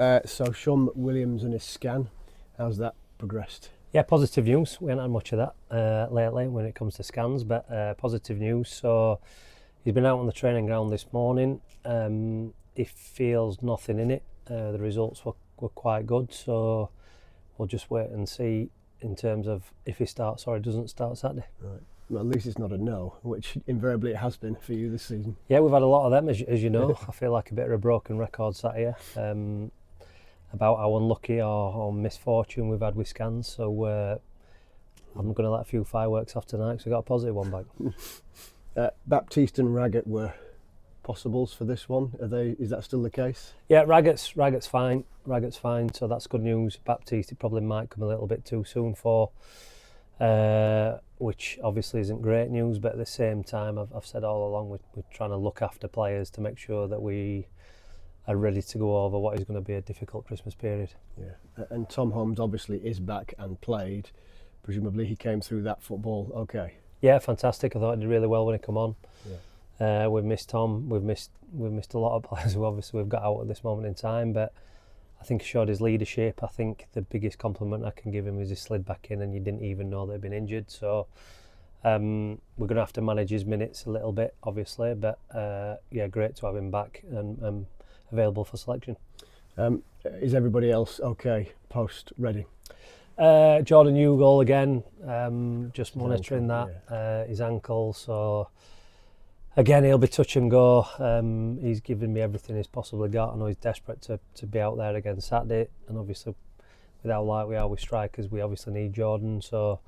So Sean McWilliams and his scan, how's that progressed? Yeah, positive news. We haven't had much of that lately when it comes to scans, but positive news. So he's been out on the training ground this morning. He feels nothing in it. The results were quite good, so we'll just wait and see in terms of if he starts or he doesn't start Saturday. Right. Well, at least it's not a no, which invariably it has been for you this season. Yeah, we've had a lot of them, as you know. I feel like a bit of a broken record sat here about how unlucky or misfortune we've had with scans. So I'm going to let a few fireworks off tonight because we got a positive one back. Baptiste and Raggett were possibles for this one. Is that still the case? Yeah, Raggett's fine. Raggett's fine, so that's good news. Baptiste, it probably might come a little bit too soon for, which obviously isn't great news, but at the same time, I've said all along, we're trying to look after players to make sure that we are ready to go over what is going to be a difficult Christmas period. Yeah, and Tom Holmes obviously is back and played. Presumably he came through that football okay. Yeah, fantastic. I thought he did really well when he come on. Yeah. We've missed Tom. We've missed a lot of players who obviously we've got out at this moment in time, but I think he showed his leadership. I think the biggest compliment I can give him is he slid back in and you didn't even know they'd been injured. So we're going to have to manage his minutes a little bit, obviously, but yeah, great to have him back and available for selection. Is everybody else okay post Reading? Jordan Hugo again, just monitoring ankle, that, his ankle, so again he'll be touch and go. He's given me everything he's possibly got. I know he's desperate to be out there again Saturday, and obviously with how light we are with strikers, we obviously need Jordan, so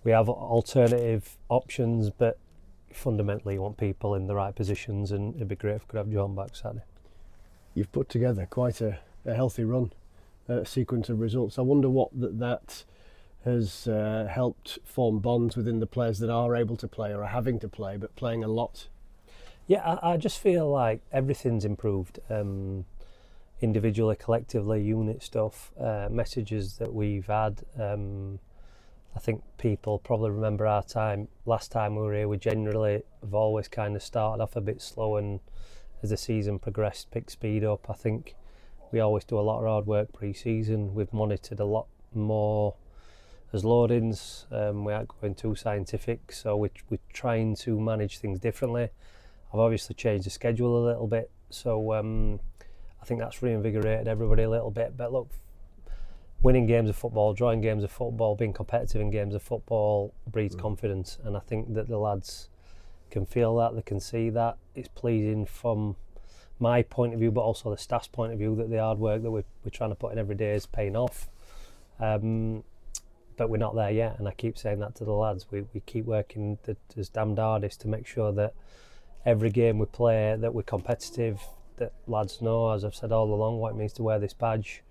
we have alternative options, but fundamentally you want people in the right positions, and it'd be great if we could have Jordan back Saturday. You've put together quite a healthy run, sequence of results. I wonder what that has helped form bonds within the players that are able to play or are having to play, but playing a lot. Yeah, I just feel like everything's improved, individually, collectively, unit stuff, messages that we've had. I think people probably remember our time, last time we were here, we generally have always kind of started off a bit slow, and as the season progressed, picked speed up. I think we always do a lot of hard work pre-season. We've monitored a lot more as loadings. We aren't going too scientific, so we're trying to manage things differently. I've obviously changed the schedule a little bit, so I think that's reinvigorated everybody a little bit. But look, winning games of football, drawing games of football, being competitive in games of football breeds confidence, and I think that the lads can feel that, they can see that. It's pleasing from my point of view, but also the staff's point of view, that the hard work that we're trying to put in every day is paying off. But we're not there yet, and I keep saying that to the lads. We keep working as damned hardest to make sure that every game we play, that we're competitive, that lads know, as I've said all along, what it means to wear this badge.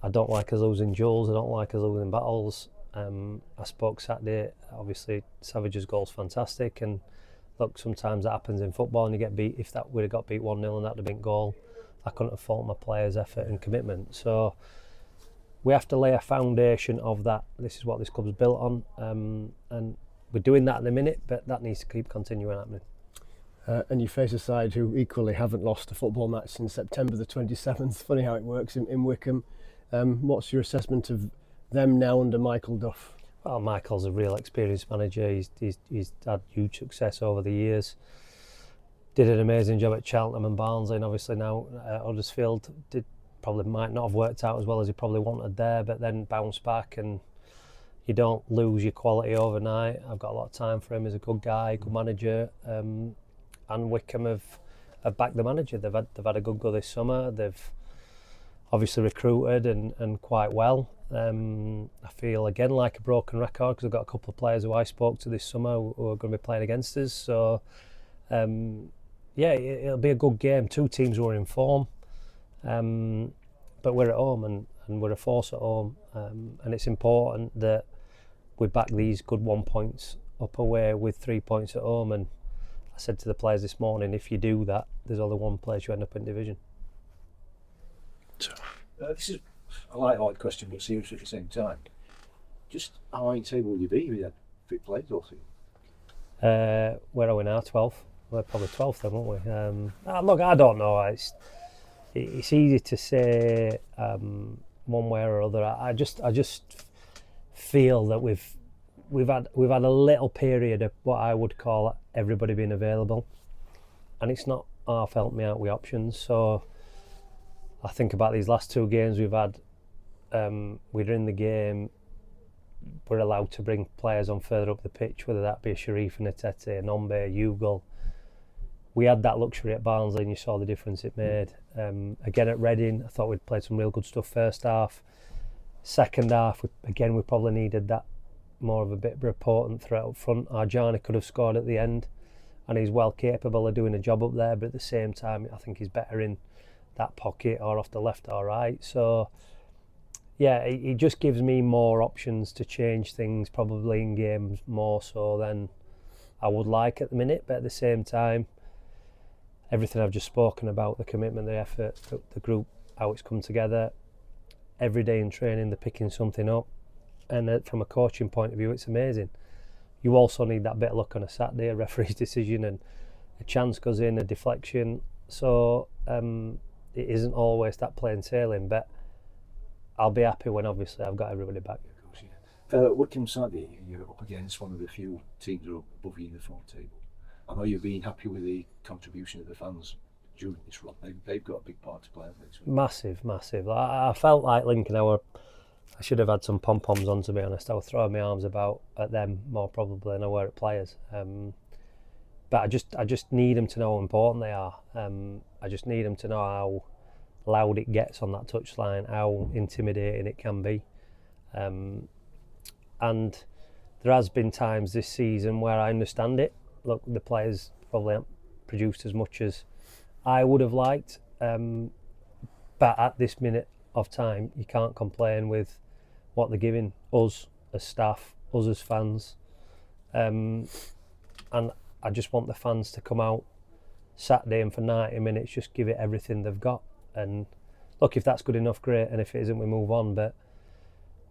I don't like us losing duels, I don't like us losing battles. I spoke Saturday, obviously Savage's goal's fantastic, and look, sometimes that happens in football and you get beat. If that would have got beat 1-0 and that would have been goal, I couldn't have faulted my players' effort and commitment. So we have to lay a foundation of that. This is what this club's built on, and we're doing that at the minute, but that needs to keep continuing happening. And you face a side who equally haven't lost a football match since September the 27th. Funny how it works in Wycombe. What's your assessment of them now under Michael Duff? Well, Michael's a real experienced manager. He's had huge success over the years. Did an amazing job at Cheltenham and Barnsley, and obviously now Huddersfield probably might not have worked out as well as he probably wanted there, but then bounced back, and you don't lose your quality overnight. I've got a lot of time for him. He's a good guy, good manager, and Wycombe have backed the manager. They've had a good go this summer. They've obviously recruited and quite well. I feel again like a broken record because I've got a couple of players who I spoke to this summer who are going to be playing against us. So yeah, it'll be a good game. Two teams who are in form, but we're at home and we're a force at home, and it's important that we back these good 1 points up away with 3 points at home. And I said to the players this morning, if you do that, there's only one place you end up in division. This is a light question, but serious at the same time. Just how high table will you be if you had fit players or something? Where are we now? 12th? We're probably 12th then, won't we? Look, I don't know. it's easy to say one way or other. I just feel that we've had a little period of what I would call everybody being available, and it's not half helped me out with options. So I think about these last 2 games we've had. We're in the game. We're allowed to bring players on further up the pitch, whether that be a Sharif and a Tete, a Nombe, a Hugo. We had that luxury at Barnsley, and you saw the difference it made. Again at Reading, I thought we'd played some real good stuff first half. Second half, we probably needed that more of a bit of a potent threat up front. Arjani could have scored at the end, and he's well capable of doing a job up there, but at the same time, I think he's better in that pocket or off the left or right. So yeah, it just gives me more options to change things probably in games more so than I would like at the minute. But at the same time, everything I've just spoken about, the commitment, the effort, the group, how it's come together, every day in training they're picking something up, and from a coaching point of view it's amazing. You also need that bit of luck on a Saturday, a referee's decision and a chance goes in, a deflection. So it isn't always that plain sailing, but I'll be happy when obviously I've got everybody back. Of course, yeah. Wycombe Saturday, you're up against one of the few teams that are above you in the form table. I know you've been happy with the contribution of the fans during this run. They've got a big part to play in this. Massive. I felt like Lincoln, I should have had some pom-poms on, to be honest. I was throwing my arms about at them more probably than I were at players. But I just need them to know how important they are. I just need them to know how loud it gets on that touchline, how intimidating it can be. And there has been times this season where I understand it. Look, the players probably haven't produced as much as I would have liked. But at this minute of time, you can't complain with what they're giving us as staff, us as fans. And I just want the fans to come out Saturday and for 90 minutes just give it everything they've got. And look, if that's good enough, great, and if it isn't, we move on. But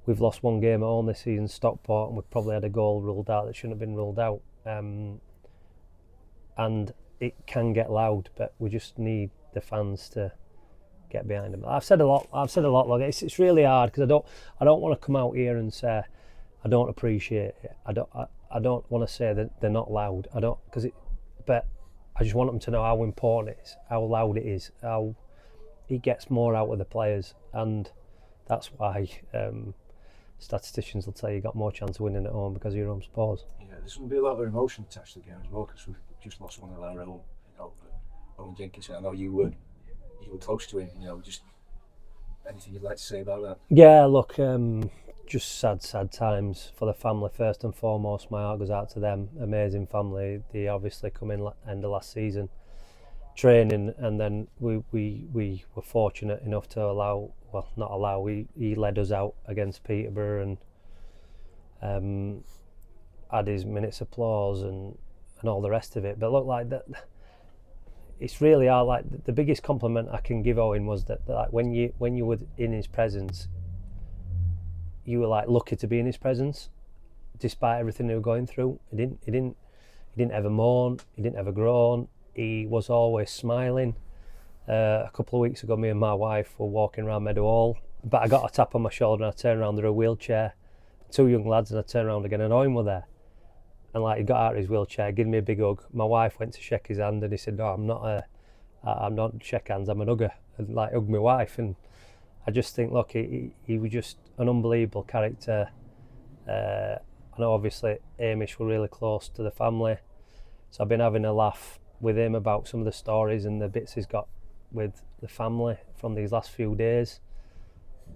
we've lost one game at home this season, Stockport, and we've probably had a goal ruled out that shouldn't have been ruled out. And it can get loud, but we just need the fans to get behind them. I've said a lot. Look, it's really hard because I don't want to come out here and say I don't appreciate it. I don't want to say that they're not loud. But I just want them to know how important it is, how loud it is, how it gets more out of the players, and that's why statisticians will tell you got more chance of winning at home because of your home supporters. Yeah, there's going to be a lot of emotion attached to the game as well because we've just lost one of our own, Owen Jenkinson. I know you were close to him. Just anything you'd like to say about that? Yeah, look, just sad times for the family first and foremost. My heart goes out to them. Amazing family. They obviously come in end of last season training, and then we were fortunate enough to he led us out against Peterborough and had his minutes applause and all the rest of it. But look, like that, it's really hard. Like the biggest compliment I can give Owen was that like when you were in his presence, you were like lucky to be in his presence, despite everything they were going through. He didn't ever mourn. He didn't ever groan. He was always smiling. A couple of weeks ago, me and my wife were walking around Meadow Hall, but I got a tap on my shoulder and I turned around, there were a wheelchair, 2 young lads, and I turned around again and Owen were there. And like he got out of his wheelchair, gave me a big hug. My wife went to shake his hand and he said, "No, I'm not shake hands, I'm an hugger," and like hugged my wife. And I just think, look, he was just an unbelievable character. I know obviously Hamish were really close to the family, so I've been having a laugh with him about some of the stories and the bits he's got with the family from these last few days.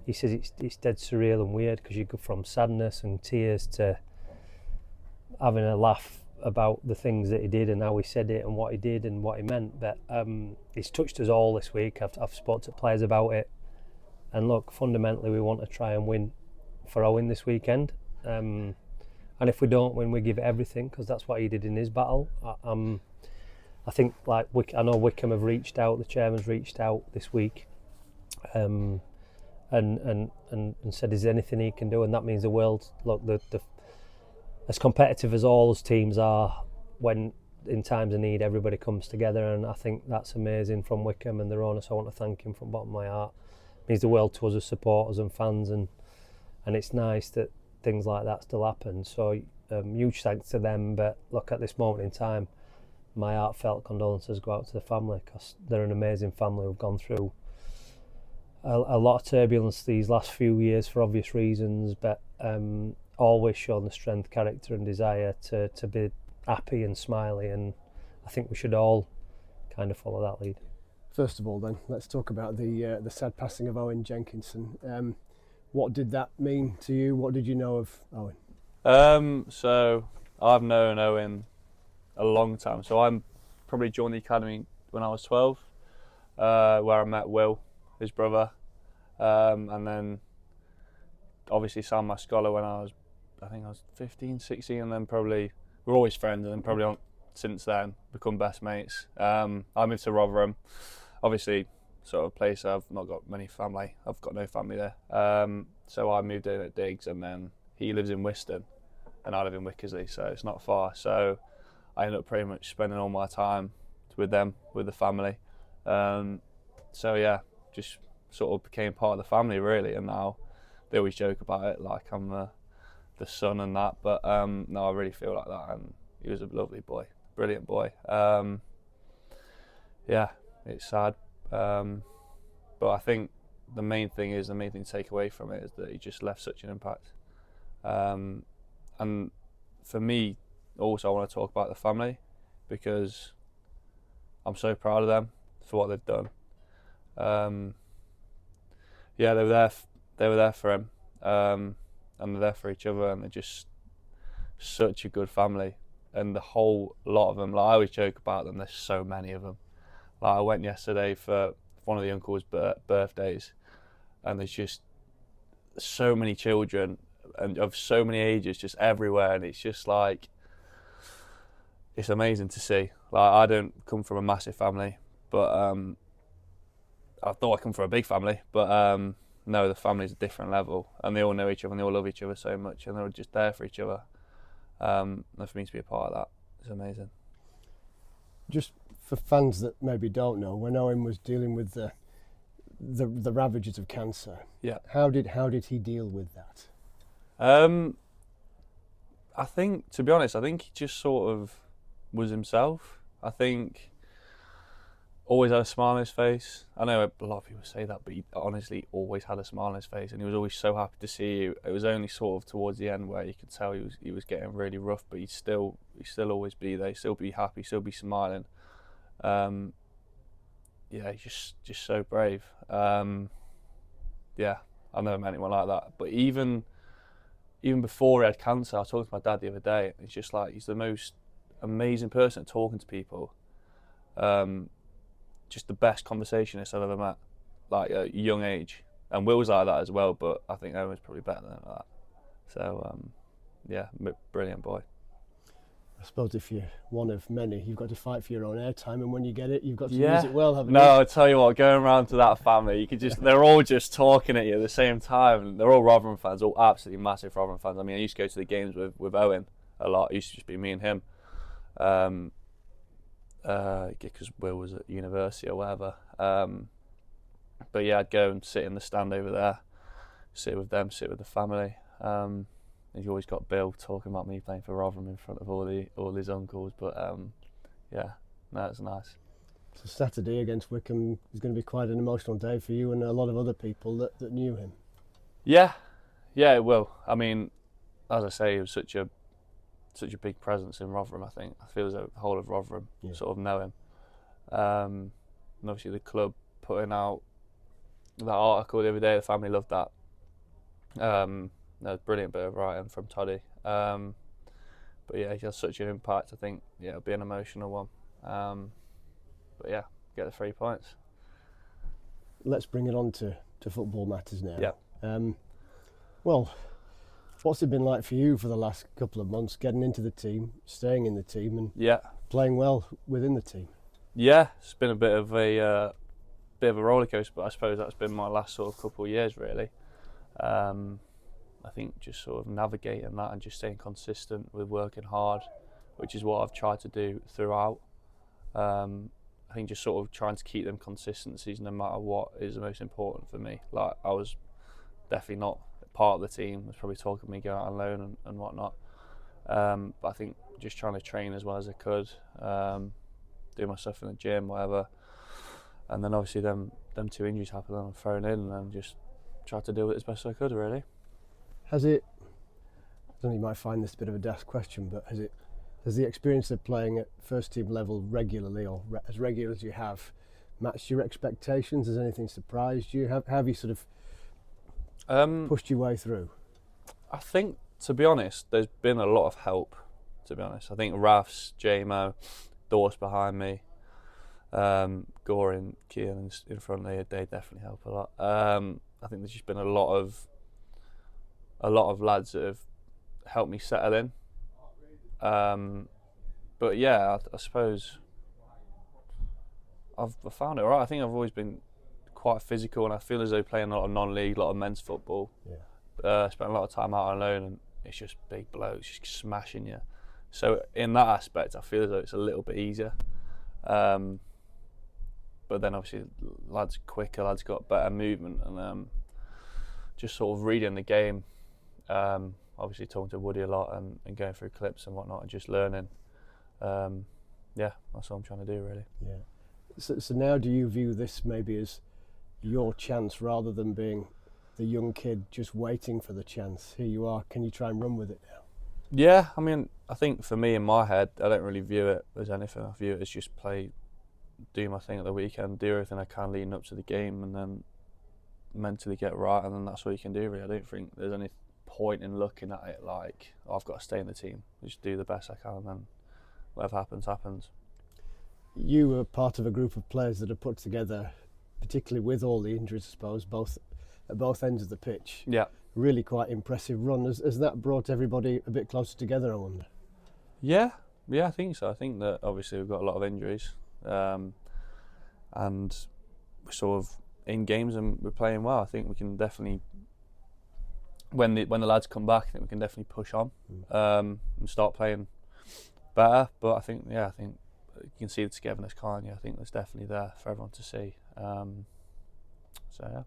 He says it's dead surreal and weird because you go from sadness and tears to having a laugh about the things that he did and how he said it and what he did and what he meant. But it's touched us all this week. I've spoken to players about it, and look, fundamentally we want to try and win for Owen this weekend, and if we don't win, we give it everything because that's what he did in his battle. I think like I know Wycombe have reached out, the chairman's reached out this week, and said is there anything he can do, and that means the world. Look, the as competitive as all those teams are, when in times of need, everybody comes together, and I think that's amazing from Wycombe and their owner. So I want to thank him from the bottom of my heart. It means the world to us as supporters and fans, and it's nice that things like that still happen. So huge thanks to them. But look, at this moment in time, my heartfelt condolences go out to the family, because they're an amazing family who've gone through a lot of turbulence these last few years for obvious reasons, but always shown the strength, character and desire to be happy and smiley, and I think we should all kind of follow that lead. First of all then, let's talk about the sad passing of Owen Jenkinson. What did that mean to you? What did you know of Owen? So I've known Owen a long time. So I'm probably joined the academy when I was 12, where I met Will, his brother, and then obviously Sam, my scholar, when I think I was 15, 16, and then probably we're always friends, and then probably since then become best mates. I moved to Rotherham, obviously sort of place I've not got many family. I've got no family there. So I moved in at Diggs, and then he lives in Wiston, and I live in Wickersley, so it's not far. So I ended up pretty much spending all my time with them, with the family. So yeah, just sort of became part of the family really, and now they always joke about it like I'm the son and that, but no, I really feel like that, and he was a lovely boy, brilliant boy. Yeah, it's sad, but I think the main thing to take away from it is that he just left such an impact. And for me, also I want to talk about the family, because I'm so proud of them for what they've done. Yeah, they were there for him, and they're there for each other, and they're just such a good family. And the whole lot of them, like I always joke about them, there's so many of them. Like I went yesterday for one of the uncles' birthdays, and there's just so many children and of so many ages just everywhere, and it's just like, it's amazing to see. Like I don't come from a massive family, but I thought I come from a big family, but no, the family's a different level, and they all know each other, and they all love each other so much, and they're just there for each other. And for me to be a part of that is amazing. Just for fans that maybe don't know, when Owen was dealing with the ravages of cancer, Yeah. how did he deal with that? I think, to be honest, he just sort of was himself. I think always had a smile on his face. I know a lot of people say that, but he honestly always had a smile on his face, and he was always so happy to see you. It was only sort of towards the end where you could tell he was getting really rough, but he'd still always be there, he'd still be happy, still be smiling. Yeah, he's just so brave. Yeah, I've never met anyone like that. But even before he had cancer, I was talking to my dad the other day, and it's just like, he's the most amazing person at talking to people. Just the best conversationist I've ever met, like at a young age. And Will's like that as well, but I think Owen's probably better than that. So, yeah, brilliant boy. I suppose if you're one of many, you've got to fight for your own airtime, and when you get it, you've got to Yeah. use it well, haven't you? No, I tell you what, going around to that family, you could they're all just talking at you at the same time. They're all Rotherham fans, all absolutely massive Rotherham fans. I mean, I used to go to the games with Owen a lot. It used to just be me and him. Because Will was at university or whatever. But yeah, I'd go and sit in the stand over there, sit with them, sit with the family. And you always got Bill talking about me playing for Rotherham in front of all his uncles. But yeah, no, it's nice. So Saturday against Wycombe is going to be quite an emotional day for you and a lot of other people that knew him. Yeah, it will. I mean, as I say, he was such a big presence in Rotherham. I think I feel as though the whole of Rotherham sort of know him. And obviously the club putting out that article the other day, the family loved that. That was a brilliant bit of writing from Toddy. But yeah, he has such an impact. I think it'll be an emotional one. But yeah, get the 3 points. Let's bring it on to football matters now. Yeah. Well, what's it been like for you for the last couple of months, getting into the team, staying in the team, and playing well within the team? Yeah, it's been a bit of a roller coaster, but I suppose that's been my last sort of couple of years really. I think just sort of navigating that and just staying consistent with working hard, which is what I've tried to do throughout. I think just sort of trying to keep them consistencies no matter what is the most important for me. Like, I was definitely not part of the team. It was probably talking me going out on loan and whatnot. But I think just trying to train as well as I could, do my stuff in the gym, whatever. And then obviously them 2 injuries happened and I'm thrown in, and then just tried to deal with it as best as I could, really. Has it, I don't know, you might find this a bit of a daft question, but has the experience of playing at first team level regularly, or as regular as you have, matched your expectations? Has anything surprised you? Have you sort of pushed your way through? I think, to be honest, there's been a lot of help, to be honest. I think Rafs, JMO, Dorse behind me, Gore and Kean in front, they definitely help a lot. I think there's just been a lot of lads that have helped me settle in. But yeah, I suppose I've found it all right. I think I've always been quite physical, and I feel as though playing a lot of non-league, a lot of men's football. Yeah. Spent a lot of time out on loan, and it's just big blokes just smashing you. So in that aspect, I feel as though it's a little bit easier. But then obviously, lads quicker, lads got better movement, and just sort of reading the game. Obviously talking to Woody a lot and going through clips and whatnot and just learning. Yeah, that's what I'm trying to do, really. Yeah. So now do you view this maybe as your chance rather than being the young kid just waiting for the chance? Here you are, can you try and run with it now? Yeah, I mean, I think for me in my head, I don't really view it as anything. I view it as just play, do my thing at the weekend, do everything I can leading up to the game, and then mentally get right, and then that's what you can do, really. I don't think there's any point in looking at it like, oh, I've got to stay in the team. Just do the best I can, and then whatever happens, happens. You were part of a group of players that are put together, particularly with all the injuries, I suppose, at both ends of the pitch. Yeah. Really quite impressive run. Has that brought everybody a bit closer together, I wonder? Yeah, I think so. I think that obviously we've got a lot of injuries, and we're sort of in games and we're playing well. I think we can definitely, when the lads come back, I think we can definitely push on and start playing better. But I think you can see the togetherness, can't you? I think that's definitely there for everyone to see. So yeah.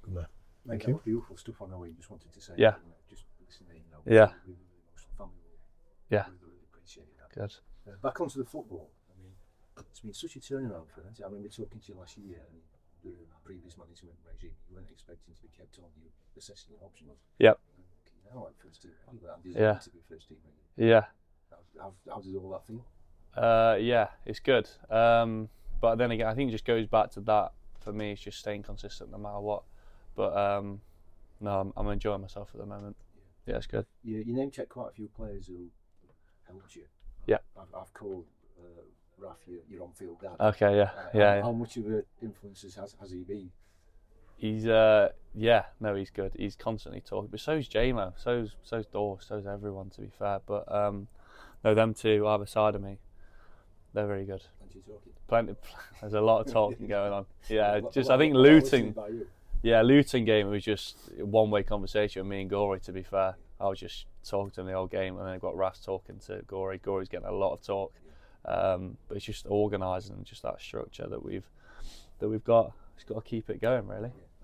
Good man. Thank you. Beautiful stuff on Owen. Just wanted to say. Yeah. Just listening. Yeah. Really emotional family. Yeah. Really appreciate that. Good. Back onto the football. I mean, it's been such a turnaround for it. I mean, we're talking to you last year, and the previous management regime, you weren't expecting to be kept on. You were assessing your options. Yep. Now, like first team, yeah. To be first team. Yeah. How does all that feel? Yeah, it's good. But then again, I think it just goes back to that. For me, it's just staying consistent no matter what. But no, I'm enjoying myself at the moment. Yeah, it's good. You name checked quite a few players who helped you. Yeah. I've called Raf your on-field dad. Okay, yeah. How much of an influence has he been? He's he's good. He's constantly talking, but so's JMO, so's Dorse, so's everyone, to be fair. But no, them two either side of me, they're very good. Plenty. There's a lot of talking going on. Yeah, I think Luton. Yeah, Luton game, it was just a one-way conversation with me and Gorey, to be fair. I was just talking to him the whole game, and then I got Raf talking to Gorey. Gorey's getting a lot of talk. But it's just organising and just that structure that we've got. Just got to keep it going, really.